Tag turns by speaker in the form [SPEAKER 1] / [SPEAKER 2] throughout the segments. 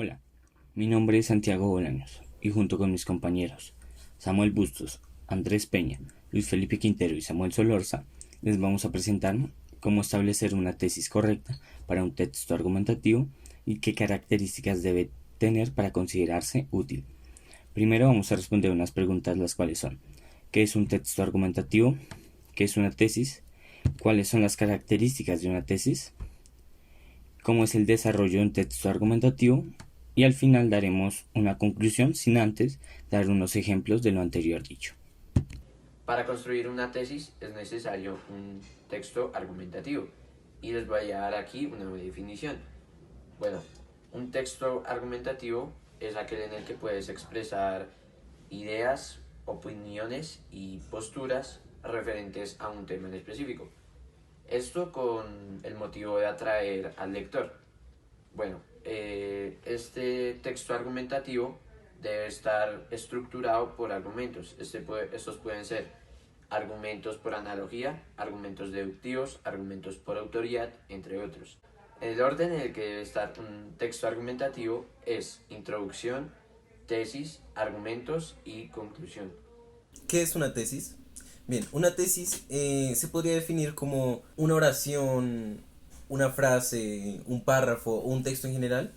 [SPEAKER 1] Hola, mi nombre es Santiago Bolaños y junto con mis compañeros Samuel Bustos, Andrés Peña, Luis Felipe Quintero y Samuel Solorza les vamos a presentar cómo establecer una tesis correcta para un texto argumentativo y qué características debe tener para considerarse útil. Primero vamos a responder unas preguntas las cuales son: ¿qué es un texto argumentativo? ¿Qué es una tesis? ¿Cuáles son las características de una tesis? ¿Cómo es el desarrollo de un texto argumentativo? Y al final daremos una conclusión sin antes dar unos ejemplos de lo anterior dicho.
[SPEAKER 2] Para construir una tesis es necesario un texto argumentativo y les voy a dar aquí una definición. Bueno, un texto argumentativo es aquel en el que puedes expresar ideas, opiniones y posturas referentes a un tema en específico. Esto con el motivo de atraer al lector. Bueno, este texto argumentativo debe estar estructurado por argumentos. Estos pueden ser argumentos por analogía, argumentos deductivos, argumentos por autoridad, entre otros. El orden en el que debe estar un texto argumentativo es introducción, tesis, argumentos y conclusión.
[SPEAKER 3] ¿Qué es una tesis? Bien, una tesis se podría definir como una oración, una frase, un párrafo o un texto en general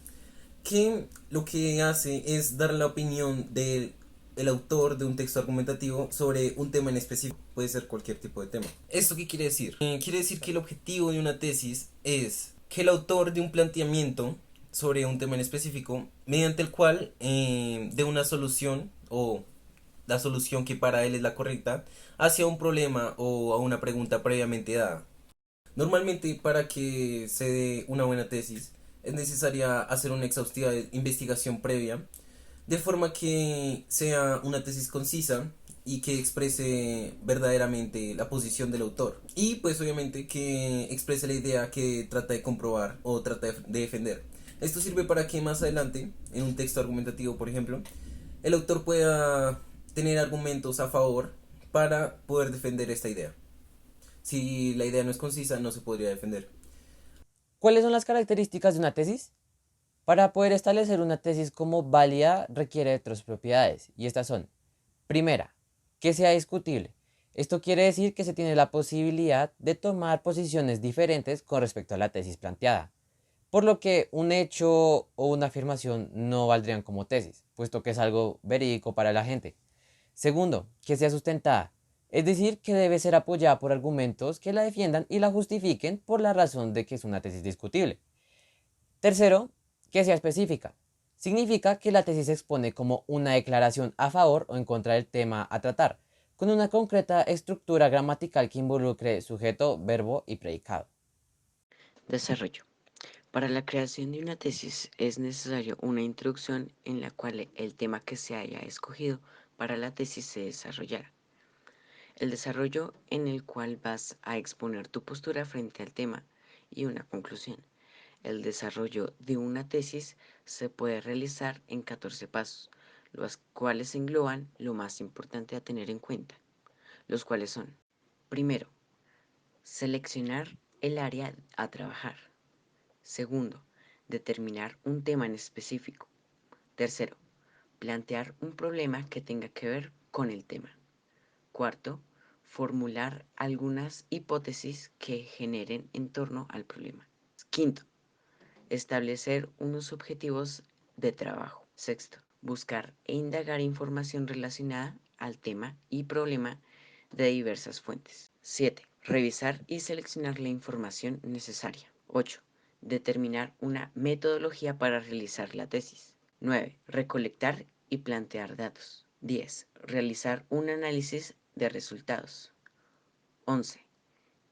[SPEAKER 3] que lo que hace es dar la opinión del el autor de un texto argumentativo sobre un tema en específico. Puede ser cualquier tipo de tema. ¿Esto qué quiere decir? Quiere decir que el objetivo de una tesis es que el autor de un planteamiento sobre un tema en específico, mediante el cual dé una solución o la solución que para él es la correcta hacia un problema o a una pregunta previamente dada. Normalmente para que se dé una buena tesis es necesaria hacer una exhaustiva investigación previa, de forma que sea una tesis concisa y que exprese verdaderamente la posición del autor. Y pues obviamente que exprese la idea que trata de comprobar o trata de defender. Esto sirve para que más adelante, en un texto argumentativo por ejemplo, el autor pueda tener argumentos a favor para poder defender esta idea. Si la idea no es concisa, no se podría defender.
[SPEAKER 4] ¿Cuáles son las características de una tesis? Para poder establecer una tesis como válida requiere de tres propiedades, y estas son: primera, que sea discutible. Esto quiere decir que se tiene la posibilidad de tomar posiciones diferentes con respecto a la tesis planteada, por lo que un hecho o una afirmación no valdrían como tesis, puesto que es algo verídico para la gente. Segundo, que sea sustentada, es decir, que debe ser apoyada por argumentos que la defiendan y la justifiquen por la razón de que es una tesis discutible. Tercero, que sea específica. Significa que la tesis se expone como una declaración a favor o en contra del tema a tratar, con una concreta estructura gramatical que involucre sujeto, verbo y predicado.
[SPEAKER 5] Desarrollo. Para la creación de una tesis es necesario una introducción en la cual el tema que se haya escogido para la tesis se desarrollará. El desarrollo en el cual vas a exponer tu postura frente al tema y una conclusión. El desarrollo de una tesis se puede realizar en 14 pasos, los cuales engloban lo más importante a tener en cuenta, los cuales son: primero, seleccionar el área a trabajar. Segundo, determinar un tema en específico. Tercero, plantear un problema que tenga que ver con el tema. Cuarto, formular algunas hipótesis que generen en torno al problema. Quinto, establecer unos objetivos de trabajo. Sexto, buscar e indagar información relacionada al tema y problema de diversas fuentes. 7. Revisar y seleccionar la información necesaria. 8. Determinar una metodología para realizar la tesis. 9. Recolectar y plantear datos. 10. Realizar un análisis de resultados. 11.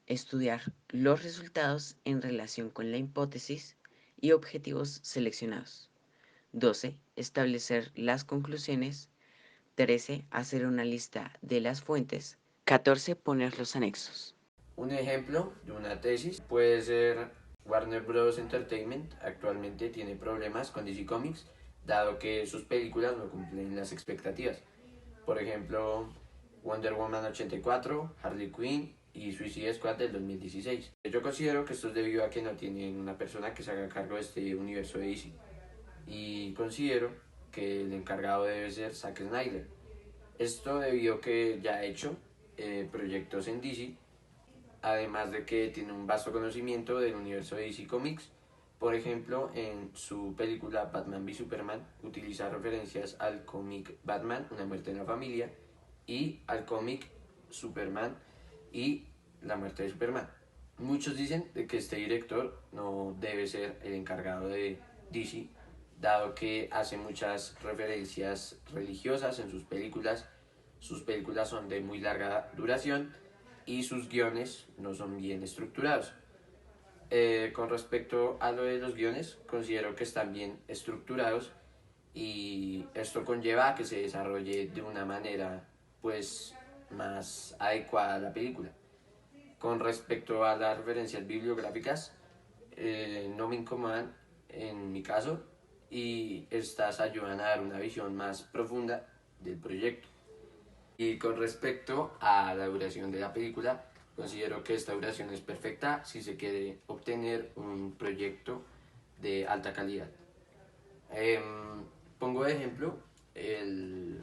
[SPEAKER 5] Estudiar los resultados en relación con la hipótesis y objetivos seleccionados. 12. Establecer las conclusiones. 13. Hacer una lista de las fuentes. 14. Poner los anexos.
[SPEAKER 2] Un ejemplo de una tesis puede ser Warner Bros. Entertainment. Actualmente tiene problemas con DC Comics, dado que sus películas no cumplen las expectativas. Por ejemplo, Wonder Woman 84, Harley Quinn y Suicide Squad del 2016. Yo considero que esto es debido a que no tienen una persona que se haga cargo de este universo de DC. Y considero que el encargado debe ser Zack Snyder. Esto debido a que ya ha hecho proyectos en DC, además de que tiene un vasto conocimiento del universo de DC Comics. Por ejemplo, en su película Batman v Superman utiliza referencias al cómic Batman, Una muerte en la familia, y al cómic Superman y La muerte de Superman. Muchos dicen de que este director no debe ser el encargado de DC, dado que hace muchas referencias religiosas en sus películas. Sus películas son de muy larga duración y sus guiones no son bien estructurados. Con respecto a lo de los guiones, considero que están bien estructurados y esto conlleva a que se desarrolle de una manera pues más adecuada a la película. Con respecto a las referencias bibliográficas, no me incomodan en mi caso y estas ayudan a dar una visión más profunda del proyecto. Y con respecto a la duración de la película, considero que esta duración es perfecta si se quiere obtener un proyecto de alta calidad. Pongo de ejemplo el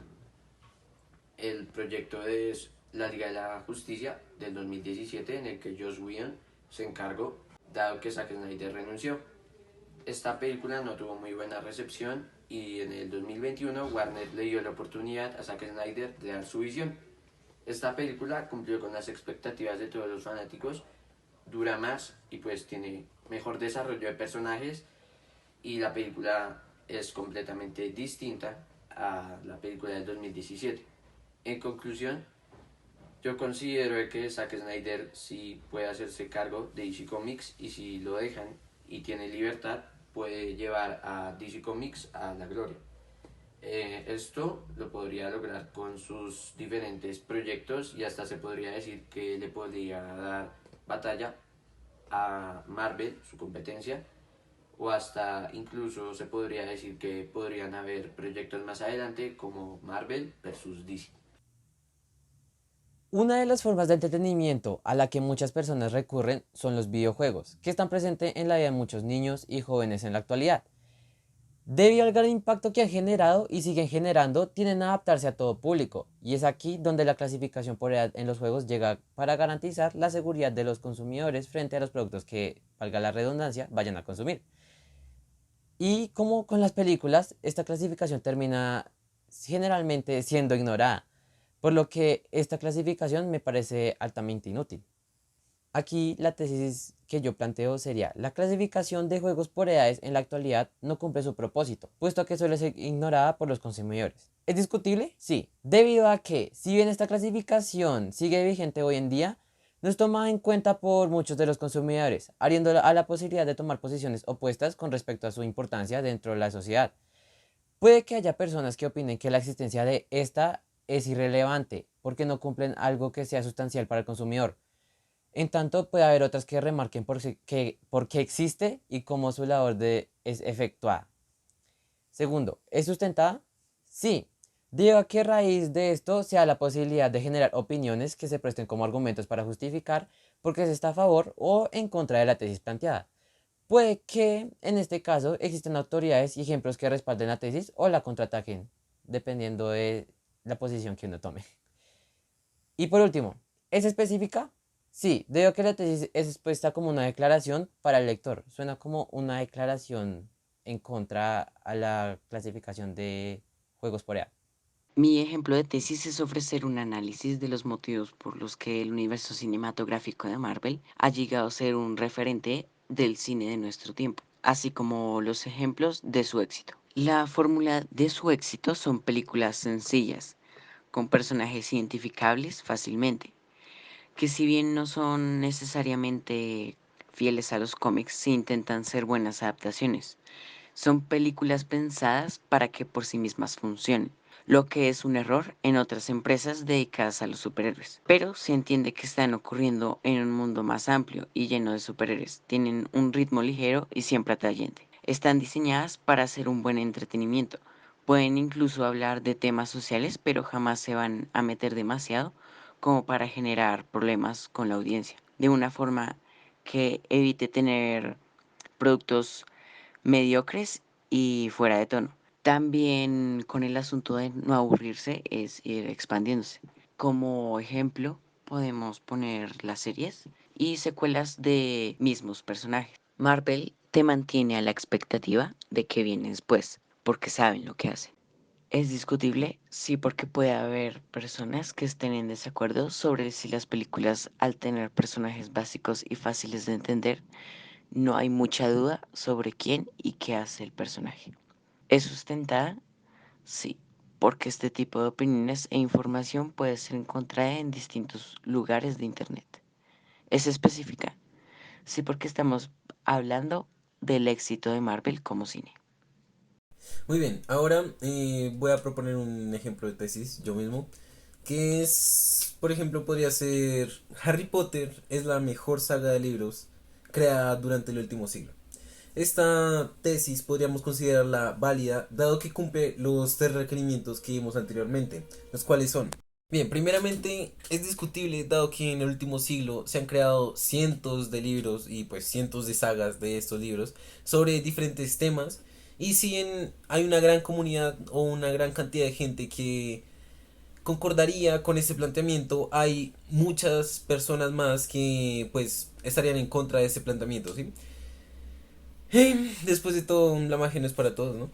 [SPEAKER 2] proyecto de la Liga de la Justicia del 2017 en el que Joss Whedon se encargó, dado que Zack Snyder renunció. Esta película no tuvo muy buena recepción y en el 2021 Warner le dio la oportunidad a Zack Snyder de dar su visión. Esta película cumplió con las expectativas de todos los fanáticos, dura más y pues tiene mejor desarrollo de personajes y la película es completamente distinta a la película del 2017. En conclusión, yo considero que Zack Snyder sí puede hacerse cargo de DC Comics y si lo dejan y tiene libertad puede llevar a DC Comics a la gloria. Esto lo podría lograr con sus diferentes proyectos y hasta se podría decir que le podría dar batalla a Marvel, su competencia, o hasta incluso se podría decir que podrían haber proyectos más adelante como Marvel versus DC.
[SPEAKER 4] Una de las formas de entretenimiento a la que muchas personas recurren son los videojuegos, que están presentes en la vida de muchos niños y jóvenes en la actualidad. Debido al gran impacto que han generado y siguen generando, tienden a adaptarse a todo público, y es aquí donde la clasificación por edad en los juegos llega para garantizar la seguridad de los consumidores frente a los productos que, valga la redundancia, vayan a consumir. Y como con las películas, esta clasificación termina generalmente siendo ignorada, por lo que esta clasificación me parece altamente inútil. Aquí la tesis que yo planteo sería: la clasificación de juegos por edades en la actualidad no cumple su propósito, puesto que suele ser ignorada por los consumidores. ¿Es discutible? Sí, debido a que, si bien esta clasificación sigue vigente hoy en día, no es tomada en cuenta por muchos de los consumidores, abriendo a la posibilidad de tomar posiciones opuestas con respecto a su importancia dentro de la sociedad. Puede que haya personas que opinen que la existencia de esta es irrelevante, porque no cumplen algo que sea sustancial para el consumidor. En tanto, puede haber otras que remarquen por qué existe y cómo su labor es efectuada. Segundo, ¿es sustentada? Sí, debido a que a raíz de esto se da la posibilidad de generar opiniones que se presten como argumentos para justificar por qué se está a favor o en contra de la tesis planteada. Puede que en este caso existen autoridades y ejemplos que respalden la tesis o la contraataquen, dependiendo de la posición que uno tome. Y por último, ¿es específica? Sí, debido a que la tesis es expuesta como una declaración para el lector. Suena como una declaración en contra a la clasificación de juegos por edad.
[SPEAKER 5] Mi ejemplo de tesis es ofrecer un análisis de los motivos por los que el universo cinematográfico de Marvel ha llegado a ser un referente del cine de nuestro tiempo, así como los ejemplos de su éxito. La fórmula de su éxito son películas sencillas, con personajes identificables fácilmente, que si bien no son necesariamente fieles a los cómics, sí intentan ser buenas adaptaciones. Son películas pensadas para que por sí mismas funcionen, lo que es un error en otras empresas dedicadas a los superhéroes. Pero se entiende que están ocurriendo en un mundo más amplio y lleno de superhéroes. Tienen un ritmo ligero y siempre atrayente. Están diseñadas para hacer un buen entretenimiento. Pueden incluso hablar de temas sociales, pero jamás se van a meter demasiado como para generar problemas con la audiencia, de una forma que evite tener productos mediocres y fuera de tono. También con el asunto de no aburrirse es ir expandiéndose. Como ejemplo, podemos poner las series y secuelas de mismos personajes. Marvel te mantiene a la expectativa de que viene después, porque saben lo que hacen. Es discutible, sí, porque puede haber personas que estén en desacuerdo sobre si las películas, al tener personajes básicos y fáciles de entender, no hay mucha duda sobre quién y qué hace el personaje. ¿Es sustentada? Sí, porque este tipo de opiniones e información puede ser encontrada en distintos lugares de Internet. ¿Es específica? Sí, porque estamos hablando del éxito de Marvel como cine.
[SPEAKER 3] Muy bien, ahora voy a proponer un ejemplo de tesis yo mismo, que es, por ejemplo, podría ser Harry Potter es la mejor saga de libros creada durante el último siglo. Esta tesis podríamos considerarla válida dado que cumple los tres requerimientos que vimos anteriormente, los cuales son: bien, primeramente es discutible dado que en el último siglo se han creado cientos de libros y pues cientos de sagas de estos libros sobre diferentes temas, y si bien hay una gran comunidad o una gran cantidad de gente que concordaría con este planteamiento, hay muchas personas más que pues estarían en contra de este planteamiento, ¿sí? Después de todo, la magia no es para todos, ¿no?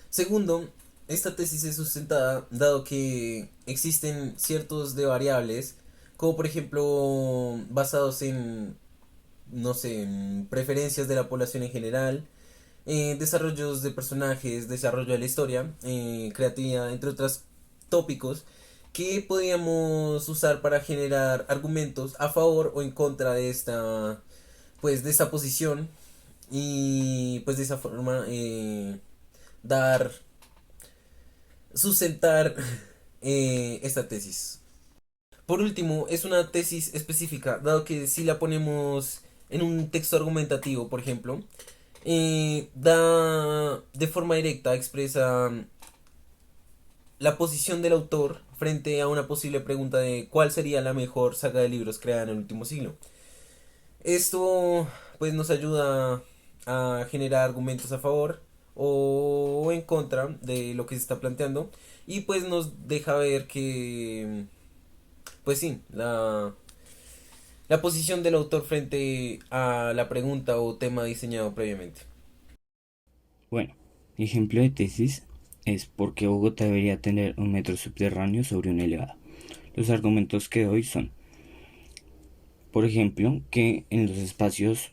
[SPEAKER 3] Segundo, esta tesis es sustentada dado que existen ciertos de variables, como por ejemplo basados en, no sé, en preferencias de la población en general, desarrollos de personajes, desarrollo de la historia, creatividad, entre otros tópicos que podríamos usar para generar argumentos a favor o en contra de esta, pues, de esta posición, y pues de esa forma dar, sustentar esta tesis. Por último, es una tesis específica, dado que si la ponemos en un texto argumentativo, por ejemplo, da de forma directa, expresa la posición del autor frente a una posible pregunta de cuál sería la mejor saga de libros creada en el último siglo. Esto pues nos ayuda a generar argumentos a favor o en contra de lo que se está planteando, y pues nos deja ver que pues sí, la posición del autor frente a la pregunta o tema diseñado previamente.
[SPEAKER 1] Bueno, ejemplo de tesis es por qué Bogotá debería tener un metro subterráneo sobre un elevado. Los argumentos que doy son, por ejemplo, que en los espacios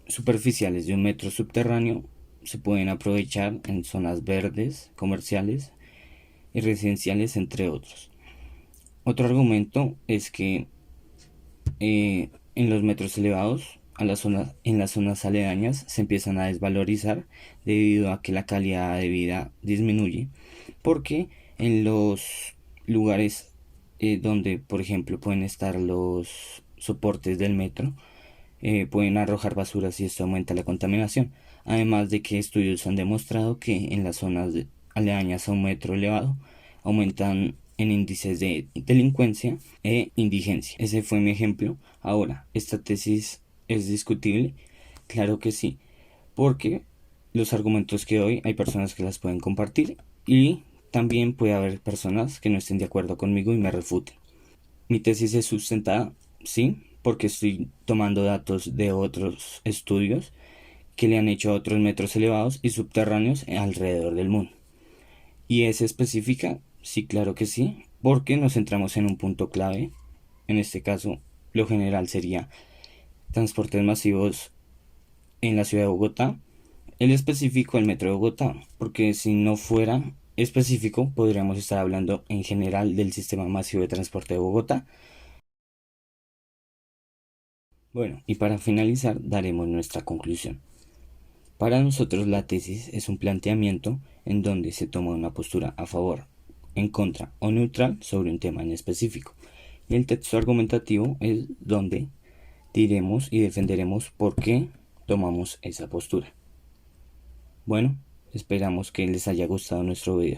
[SPEAKER 1] superficiales de un metro subterráneo se pueden aprovechar en zonas verdes, comerciales y residenciales, entre otros. Otro argumento es que en los metros elevados en las zonas aledañas se empiezan a desvalorizar debido a que la calidad de vida disminuye, porque en los lugares donde, por ejemplo, pueden estar los soportes del metro, pueden arrojar basuras y esto aumenta la contaminación. Además de que estudios han demostrado que en las zonas aledañas a un metro elevado aumentan en índices de delincuencia e indigencia. Ese fue mi ejemplo. Ahora, ¿esta tesis es discutible? Claro que sí, porque los argumentos que doy hay personas que las pueden compartir y también puede haber personas que no estén de acuerdo conmigo y me refuten. Mi tesis es sustentada, sí, porque estoy tomando datos de otros estudios que le han hecho a otros metros elevados y subterráneos alrededor del mundo. ¿Y es específica? Sí, claro que sí, porque nos centramos en un punto clave. En este caso, lo general sería transportes masivos en la ciudad de Bogotá. El específico, el metro de Bogotá, porque si no fuera específico, podríamos estar hablando en general del sistema masivo de transporte de Bogotá. Bueno, y para finalizar, daremos nuestra conclusión. Para nosotros la tesis es un planteamiento en donde se toma una postura a favor, en contra o neutral sobre un tema en específico. Y el texto argumentativo es donde diremos y defenderemos por qué tomamos esa postura. Bueno, esperamos que les haya gustado nuestro video.